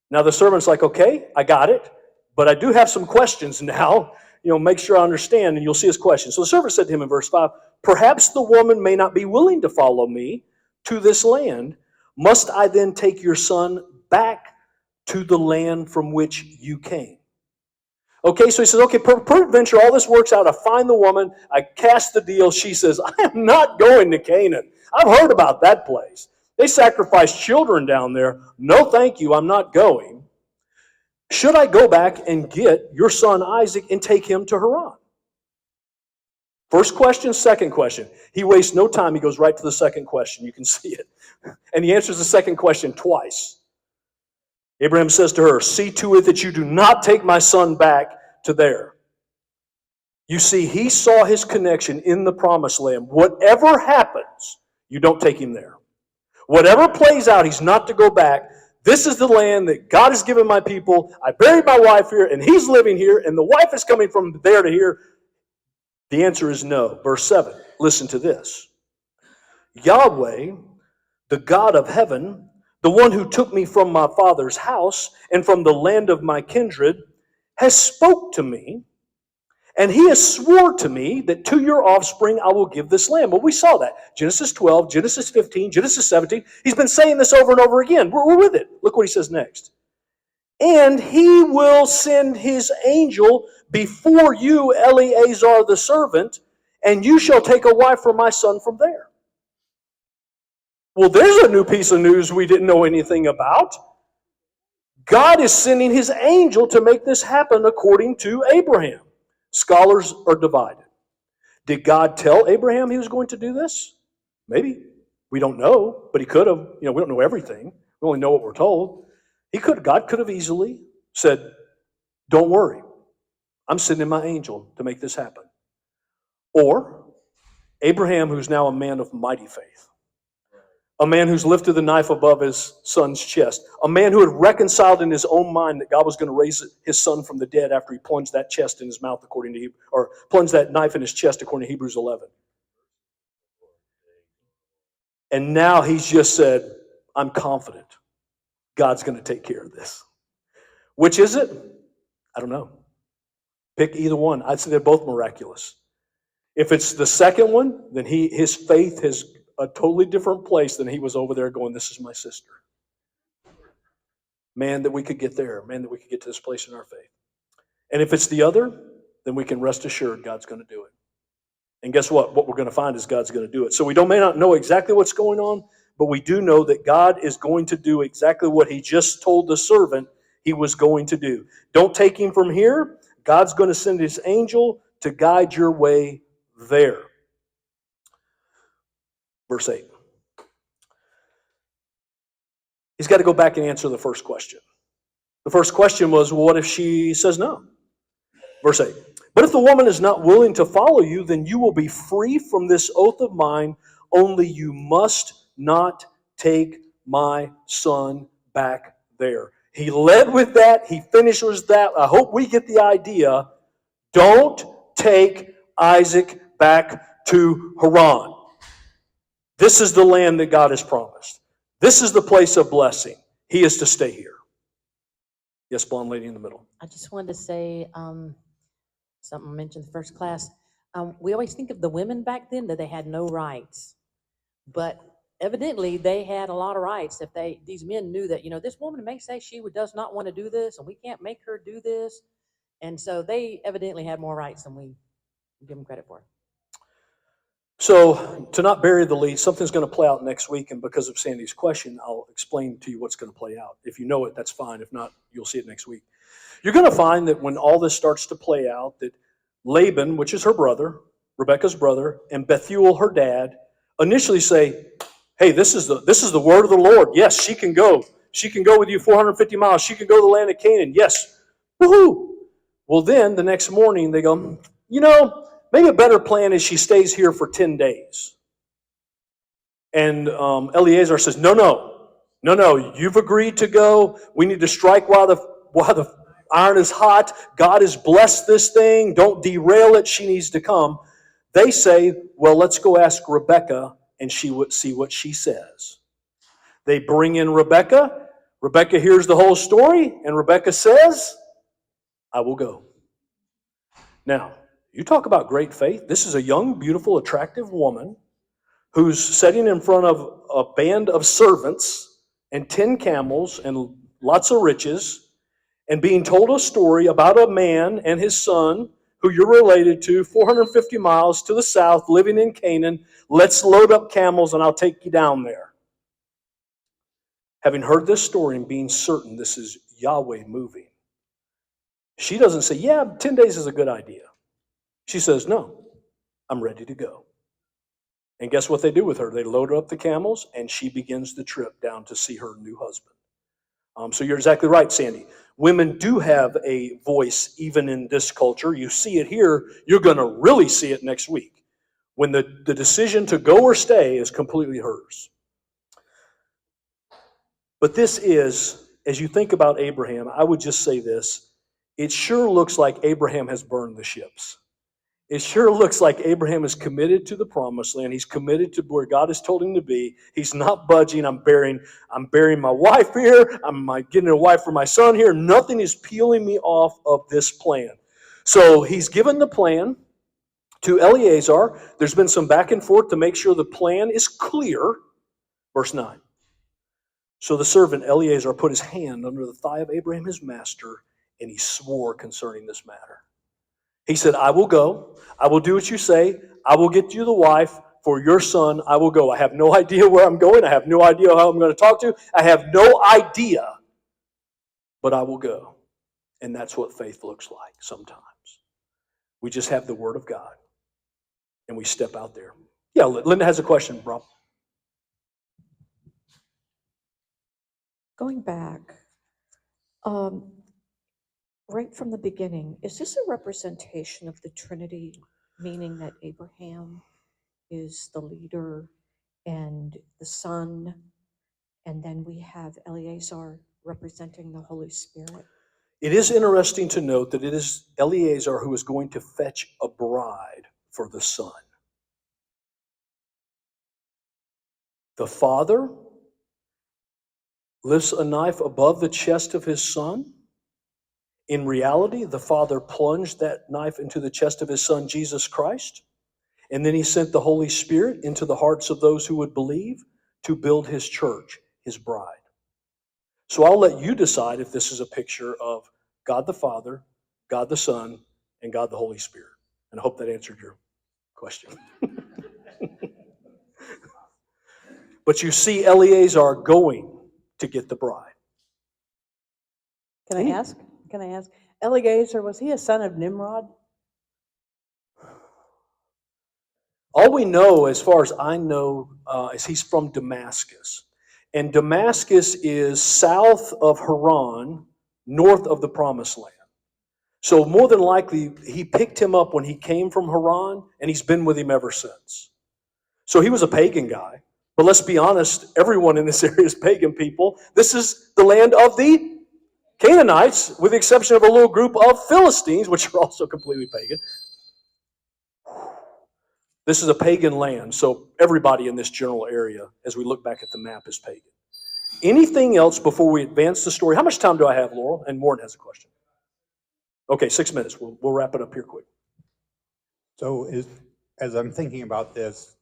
Now the servant's like, okay, I got it. But I do have some questions now. Make sure I understand, and you'll see his question. So the servant said to him in verse 5, perhaps the woman may not be willing to follow me to this land. Must I then take your son back to the land from which you came? Okay, so he says, okay, peradventure, all this works out. I find the woman, I cast the deal. She says, I am not going to Canaan. I've heard about that place. They sacrifice children down there. No, thank you, I'm not going. Should I go back and get your son Isaac and take him to Haran? First question, second question. He wastes no time. He goes right to the second question. You can see it. And he answers the second question twice. Abraham says to her, see to it that you do not take my son back to there. You see, he saw his connection in the promised land. Whatever happens, you don't take him there. Whatever plays out, he's not to go back. This is the land that God has given my people. I buried my wife here, and he's living here, and the wife is coming from there to here. The answer is no. Verse 7, listen to this. Yahweh, the God of heaven, the one who took me from my father's house and from the land of my kindred, has spoke to me, and he has swore to me that to your offspring I will give this land. Well, we saw that. Genesis 12, Genesis 15, Genesis 17. He's been saying this over and over again. We're with it. Look what he says next. And he will send his angel before you, Eleazar the servant, and you shall take a wife for my son from there. Well, there's a new piece of news we didn't know anything about. God is sending his angel to make this happen according to Abraham. Scholars are divided. Did God tell Abraham he was going to do this? Maybe. We don't know, but he could have. We don't know everything. We only know what we're told. God could have easily said, don't worry, I'm sending my angel to make this happen. Or Abraham, who's now a man of mighty faith, a man who's lifted the knife above his son's chest, a man who had reconciled in his own mind that God was going to raise his son from the dead after he plunged that chest in his mouth, plunged that knife in his chest, according to Hebrews 11. And now he's just said, I'm confident God's going to take care of this. Which is it? I don't know. Pick either one. I'd say they're both miraculous. If it's the second one, then his faith is a totally different place than he was over there going, this is my sister. Man, that we could get there. Man, that we could get to this place in our faith. And if it's the other, then we can rest assured God's going to do it. And guess what? What we're going to find is God's going to do it. So we may not know exactly what's going on, but we do know that God is going to do exactly what he just told the servant he was going to do. Don't take him from here. God's going to send his angel to guide your way there. Verse 8. He's got to go back and answer the first question. The first question was, well, what if she says no? Verse 8. But if the woman is not willing to follow you, then you will be free from this oath of mine, only you must not take my son back there. He led with that. He finished with that. I hope we get the idea. Don't take Isaac back to Haran. This is the land that God has promised. This is the place of blessing. He is to stay here. Yes, blonde lady in the middle. I just wanted to say something I mentioned in the first class. We always think of the women back then that they had no rights, but evidently they had a lot of rights. If these men knew that, this woman may say she does not want to do this, and we can't make her do this, and so they evidently had more rights than we give them credit for. So, to not bury the lead, something's going to play out next week, and because of Sandy's question, I'll explain to you what's going to play out. If you know it, that's fine. If not, you'll see it next week. You're going to find that when all this starts to play out, that Laban, which is her brother, Rebekah's brother, and Bethuel, her dad, initially say, hey, this is the word of the Lord. Yes, she can go. She can go with you 450 miles. She can go to the land of Canaan. Yes. Woohoo! Well, then the next morning they go, maybe a better plan is she stays here for 10 days. And Eleazar says, no, you've agreed to go. We need to strike while the iron is hot. God has blessed this thing. Don't derail it. She needs to come. They say, well, let's go ask Rebekah, and she would see what she says. They bring in Rebekah. Rebekah hears the whole story, and Rebekah says, I will go. Now, you talk about great faith. This is a young, beautiful, attractive woman who's sitting in front of a band of servants and 10 camels and lots of riches, and being told a story about a man and his son who you're related to, 450 miles to the south, living in Canaan. Let's load up camels and I'll take you down there. Having heard this story and being certain this is Yahweh moving, she doesn't say, yeah, 10 days is a good idea. She says, no, I'm ready to go. And guess what they do with her? They load up the camels and she begins the trip down to see her new husband. So you're exactly right, Sandy. Women do have a voice even in this culture. You see it here, you're going to really see it next week when the decision to go or stay is completely hers. But this is, as you think about Abraham, I would just say this. It sure looks like Abraham has burned the ships. It sure looks like Abraham is committed to the promised land. He's committed to where God has told him to be. He's not budging. I'm burying my wife here. I'm getting a wife for my son here. Nothing is peeling me off of this plan. So he's given the plan to Eleazar. There's been some back and forth to make sure the plan is clear. Verse 9. So the servant Eleazar put his hand under the thigh of Abraham, his master, and he swore concerning this matter. He said, I will go. I will do what you say. I will get you the wife for your son. I will go. I have no idea where I'm going. I have no idea how I'm going to talk to. I have no idea. But I will go. And that's what faith looks like sometimes. We just have the word of God. And we step out there. Yeah, Linda has a question, bro. Going back, right from the beginning, is this a representation of the Trinity, meaning that Abraham is the leader and the son, and then we have Eleazar representing the Holy Spirit? It is interesting to note that it is Eleazar who is going to fetch a bride for the son. The father lifts a knife above the chest of his son. In reality, the Father plunged that knife into the chest of his Son, Jesus Christ, and then he sent the Holy Spirit into the hearts of those who would believe to build his church, his bride. So I'll let you decide if this is a picture of God the Father, God the Son, and God the Holy Spirit. And I hope that answered your question. But you see Eleazar going to get the bride. Can I ask? Eleazar, was he a son of Nimrod? All we know, as far as I know, is he's from Damascus. And Damascus is south of Haran, north of the Promised Land. So more than likely, he picked him up when he came from Haran, and he's been with him ever since. So he was a pagan guy. But let's be honest, everyone in this area is pagan people. This is the land of the Canaanites, with the exception of a little group of Philistines, which are also completely pagan. This is a pagan land, so everybody in this general area, as we look back at the map, is pagan. Anything else before we advance the story? How much time do I have, Laurel? And Warren has a question. Okay, 6 minutes. We'll wrap it up here quick. So as I'm thinking about this,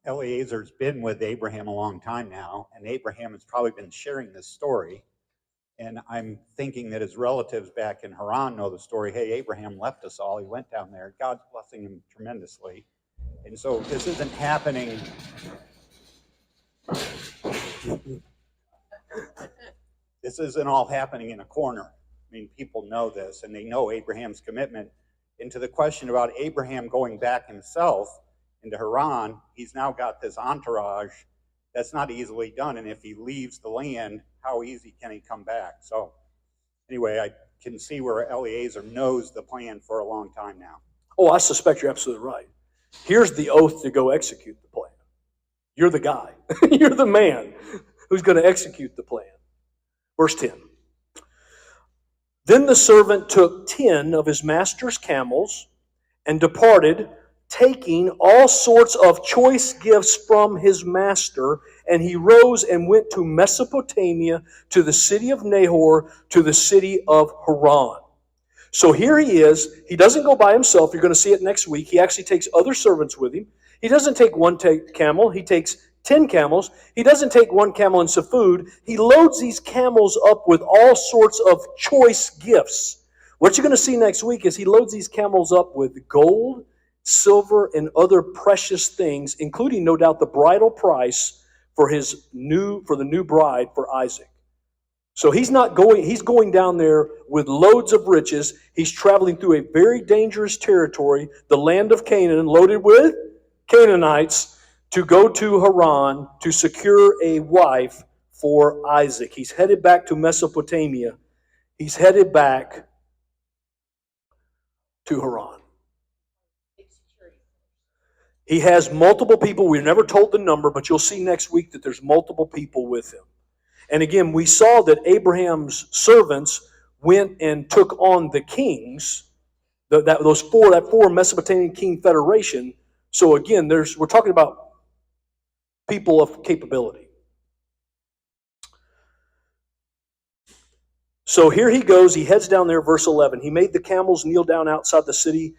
Eleazar's been with Abraham a long time now, and Abraham has probably been sharing this story. And I'm thinking that his relatives back in Haran know the story. Hey, Abraham left us all. He went down there. God's blessing him tremendously. And so this isn't happening. This isn't all happening in a corner. I mean, people know this, and they know Abraham's commitment. And to the question about Abraham going back himself into Haran, he's now got this entourage that's not easily done. And if he leaves the land, how easy can he come back? So anyway, I can see where Eleazar knows the plan for a long time now. Oh, I suspect you're absolutely right. Here's the oath to go execute the plan. You're the guy. You're the man who's going to execute the plan. Verse 10. Then the servant took 10 of his master's camels and departed, taking all sorts of choice gifts from his master, and he rose and went to Mesopotamia, to the city of Nahor, to the city of Haran. So here he is. He doesn't go by himself. You're going to see it next week. He actually takes other servants with him. He doesn't take one camel. He takes 10 camels. He doesn't take one camel and some food. He loads these camels up with all sorts of choice gifts. What you're going to see next week is he loads these camels up with gold, silver, and other precious things, including, no doubt, the bridal price for the new bride for Isaac. So he's going down there with loads of riches. He's traveling through a very dangerous territory, the land of Canaan, loaded with Canaanites, to go to Haran to secure a wife for Isaac. He's headed back to Mesopotamia. He's headed back to Haran. He has multiple people. We're never told the number, but you'll see next week that there's multiple people with him. And again, we saw that Abraham's servants went and took on the kings, that four Mesopotamian king federation. So again, we're talking about people of capability. So here he goes. He heads down there, verse 11. He made the camels kneel down outside the city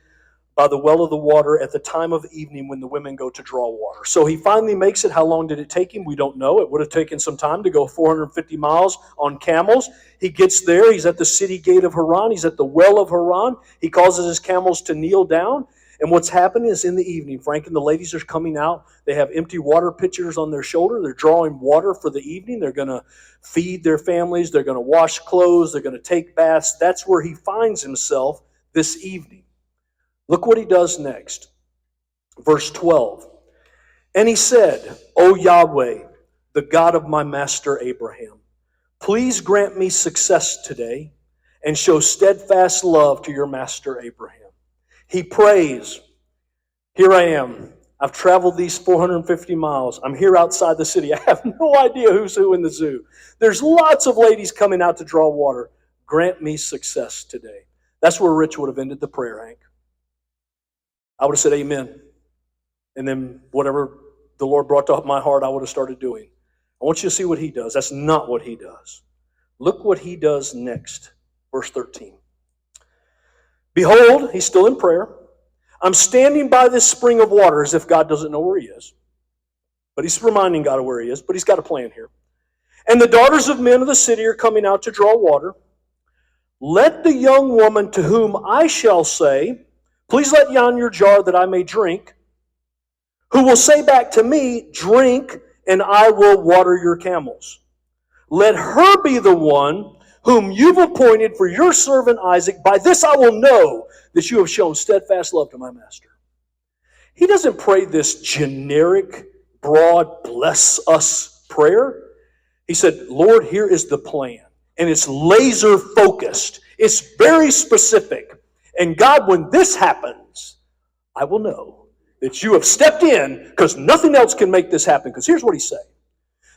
by the well of the water at the time of evening when the women go to draw water. So he finally makes it. How long did it take him? We don't know. It would have taken some time to go 450 miles on camels. He gets there. He's at the city gate of Haran. He's at the well of Haran. He causes his camels to kneel down. And what's happening is in the evening, Frank and the ladies are coming out. They have empty water pitchers on their shoulder. They're drawing water for the evening. They're going to feed their families. They're going to wash clothes. They're going to take baths. That's where he finds himself this evening. Look what he does next. Verse 12. And he said, O Yahweh, the God of my master Abraham, please grant me success today and show steadfast love to your master Abraham. He prays, here I am. I've traveled these 450 miles. I'm here outside the city. I have no idea who's who in the zoo. There's lots of ladies coming out to draw water. Grant me success today. That's where Rich would have ended the prayer, Hank. I would have said amen. And then whatever the Lord brought to my heart, I would have started doing. I want you to see what he does. That's not what he does. Look what he does next. Verse 13. Behold, he's still in prayer. I'm standing by this spring of water, as if God doesn't know where he is. But he's reminding God of where he is, but he's got a plan here. And the daughters of men of the city are coming out to draw water. Let the young woman to whom I shall say, please let down your jar that I may drink, who will say back to me, drink, and I will water your camels. Let her be the one whom you've appointed for your servant Isaac. By this I will know that you have shown steadfast love to my master. He doesn't pray this generic, broad, bless us prayer. He said, Lord, here is the plan. And it's laser focused. It's very specific. And God, when this happens, I will know that you have stepped in because nothing else can make this happen. Because here's what he's saying.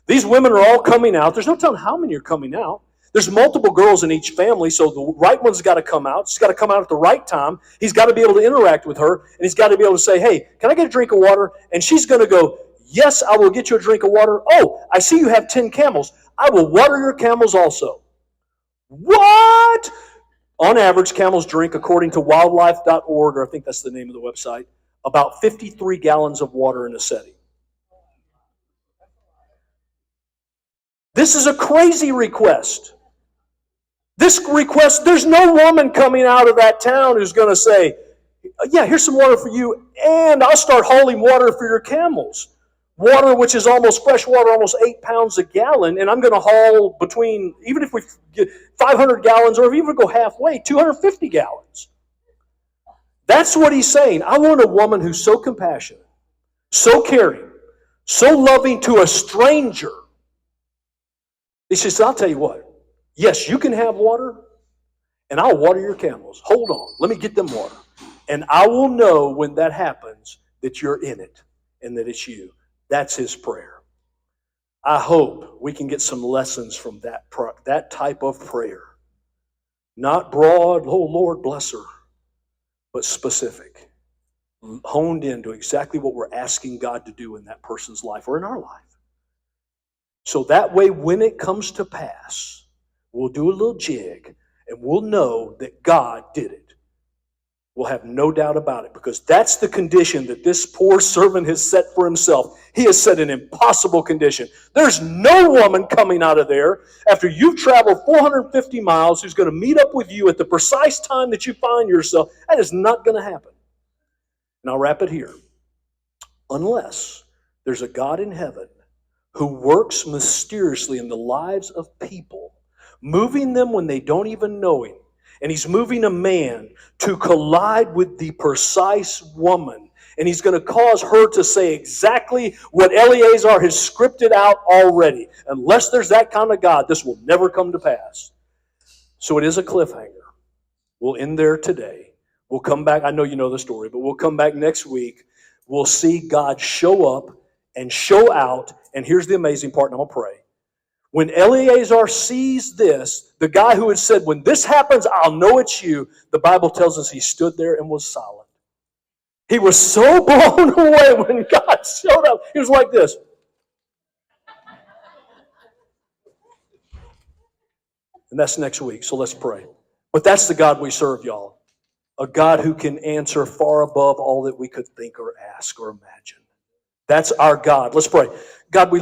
These women are all coming out. There's no telling how many are coming out. There's multiple girls in each family, so the right one's got to come out. She's got to come out at the right time. He's got to be able to interact with her, and he's got to be able to say, hey, can I get a drink of water? And she's going to go, yes, I will get you a drink of water. Oh, I see you have 10 camels. I will water your camels also. What? On average, camels drink, according to wildlife.org, or I think that's the name of the website, about 53 gallons of water in a setting. This is a crazy request. This request, there's no woman coming out of that town who's going to say, yeah, here's some water for you, and I'll start hauling water for your camels. Water which is almost fresh water, almost 8 pounds a gallon, and I'm going to haul between, even if we get 500 gallons, or if we even go halfway, 250 gallons. That's what he's saying. I want a woman who's so compassionate, so caring, so loving to a stranger. He says, I'll tell you what. Yes, you can have water, and I'll water your camels. Hold on. Let me get them water. And I will know when that happens that you're in it and that it's you. That's his prayer. I hope we can get some lessons from that type of prayer. Not broad, oh Lord, bless her, but specific. Honed into exactly what we're asking God to do in that person's life or in our life. So that way, when it comes to pass, we'll do a little jig and we'll know that God did it. will have no doubt about it, because that's the condition that this poor servant has set for himself. He has set an impossible condition. There's no woman coming out of there after you've traveled 450 miles who's going to meet up with you at the precise time that you find yourself. That is not going to happen. And I'll wrap it here. Unless there's a God in heaven who works mysteriously in the lives of people, moving them when they don't even know Him. And He's moving a man to collide with the precise woman. And He's going to cause her to say exactly what Eleazar has scripted out already. Unless there's that kind of God, this will never come to pass. So it is a cliffhanger. We'll end there today. We'll come back. I know you know the story, but we'll come back next week. We'll see God show up and show out. And here's the amazing part, and I'm going to pray. When Eleazar sees this, the guy who had said, when this happens, I'll know it's you, the Bible tells us he stood there and was silent. He was so blown away when God showed up. He was like this. And that's next week, so let's pray. But that's the God we serve, y'all. A God who can answer far above all that we could think or ask or imagine. That's our God. Let's pray. God, we